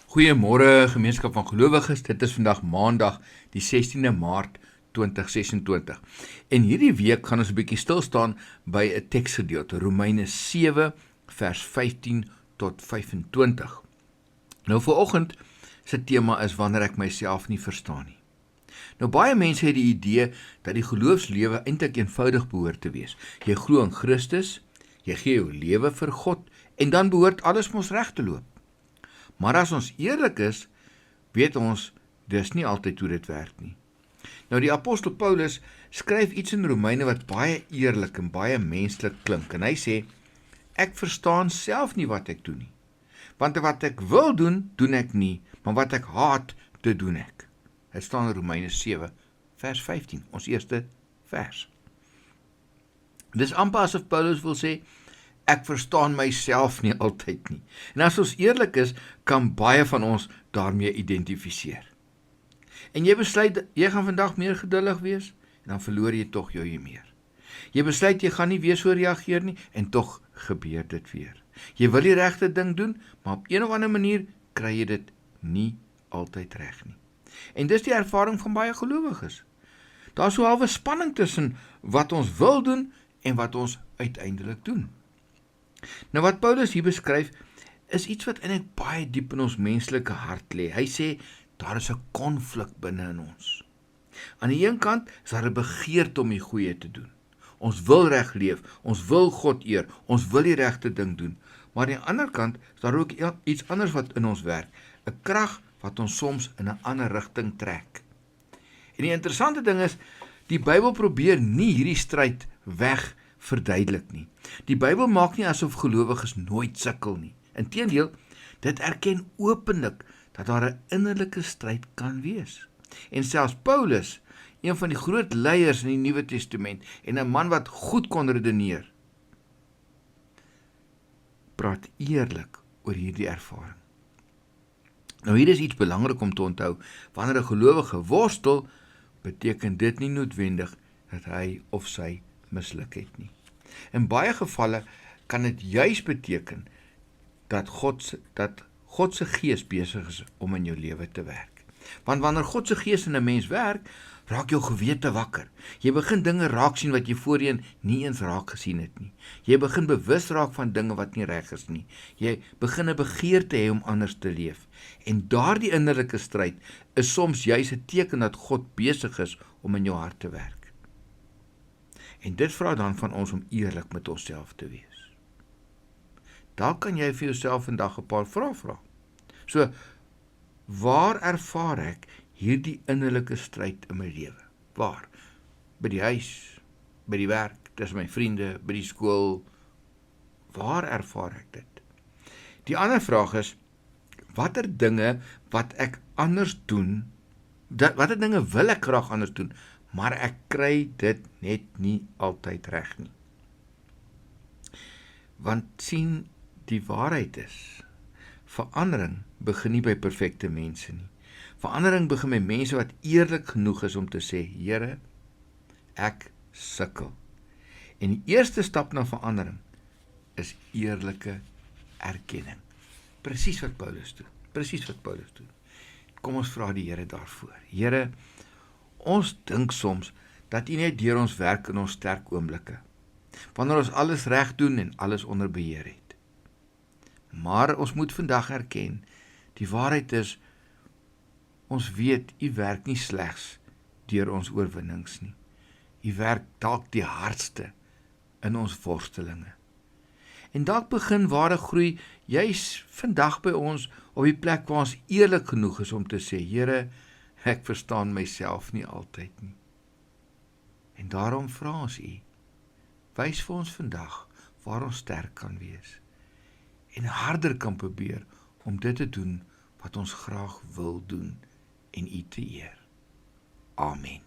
Goeiemôre gemeenskap van gelowiges, dit is vandag maandag die 16de Maart 2026. En hierdie week gaan ons 'n bietjie stil staan by 'n teksgedeelte, Romeine 7 vers 15 tot 25. Nou vanoggend se tema is wanneer ek myself nie verstaan nie. Nou baie mense het die idee dat die geloofslewe eintlik eenvoudig behoort te wees. Jy glo in Christus, jy gee jou lewe vir God en dan behoort alles mos reg te loop. Maar as ons eerlik is, weet ons, dis nie altyd hoe dit werk nie. Nou die apostel Paulus skryf iets in Romeine wat baie eerlik en baie menslik klink. En hy sê, ek verstaan self nie wat ek doen nie. Want wat ek wil doen, doen ek nie. Maar wat ek haat, dit doen ek. Dit staan in Romeine 7 vers 15, ons eerste vers. Dis amper asof Paulus wil sê, ek verstaan myself nie altyd nie. En as ons eerlik is, kan baie van ons daarmee identifiseer. En jy besluit, jy gaan vandag meer geduldig wees, en dan verloor jy tog jou meer. Jy besluit, jy gaan nie weer so reageer nie, en tog gebeur dit weer. Jy wil die regte ding doen, maar op een of ander manier kry jy dit nie altyd reg nie. En dis die ervaring van baie gelowiges. Daar is so halwe spanning tussen wat ons wil doen, en wat ons uiteindelik doen. Nou wat Paulus hier beskryf, is iets wat eintlik baie diep in ons menslike hart lê. Hy sê, daar is 'n konflik binne in ons. Aan die een kant is daar 'n begeerte om die goeie te doen. Ons wil reg leef, ons wil God eer, ons wil die regte ding doen. Maar aan die ander kant is daar ook iets anders wat in ons werk, 'n krag wat ons soms in 'n ander rigting trek. En die interessante ding is, die Bybel probeer nie hierdie stryd weg verduidelik nie. Die Bybel maak nie asof gelowiges nooit sukkel nie. Inteendeel, dit erken openlik dat daar 'n innerlike stryd kan wees. En selfs Paulus, een van die groot leiers in die Nuwe Testament en 'n man wat goed kon redeneer, praat eerlik oor hierdie ervaring. Nou hier is iets belangrik om te onthou. Wanneer 'n gelowige worstel, beteken dit nie noodwendig dat hy of sy misluk het nie. In baie gevalle kan dit juis beteken dat God se gees besig is om in jou lewe te werk. Want wanneer God se gees in 'n mens werk, raak jou gewete wakker. Jy begin dinge raak sien wat jy voorheen nie eens raak gesien het nie. Jy begin bewus raak van dinge wat nie reg is nie. Jy begin 'n begeerte hê om anders te leef. En daardie innerlike stryd is soms juis 'n teken dat God besig is om in jou hart te werk. En dit vra dan van ons om eerlik met onsself te wees. Daar kan jy vir jouself vandag 'n paar vrae vra. So, waar ervaar ek hierdie innerlike stryd in my lewe? Waar? By die huis, by die werk, tussen my vriende, by die skool. Waar ervaar ek dit? Die ander vraag is, watter dinge wat ek anders doen, watter dinge wil ek graag anders doen, maar ek kry dit net nie altyd reg nie. Want sien, die waarheid is, verandering begin nie by perfekte mense nie. Verandering begin by mense wat eerlik genoeg is om te sê, Here, ek sukkel. En die eerste stap na verandering is eerlike erkenning. Presies wat Paulus doen. Kom ons vra die Here daarvoor. Here, ons dink soms dat U net deur ons werk in ons sterk oomblikke, wanneer ons alles reg doen en alles onder beheer het. Maar ons moet vandag erken, die waarheid is, ons weet U werk nie slegs deur ons oorwinnings nie. U werk dalk die hardste in ons worstelinge. En dalk begin ware groei juis vandag by ons op die plek waar ons eerlik genoeg is om te sê, Here, ek verstaan myself nie altyd nie. En daarom vra ons U, wys vir ons vandag waar ons sterk kan wees en harder kan probeer om dit te doen wat ons graag wil doen en U te eer. Amen.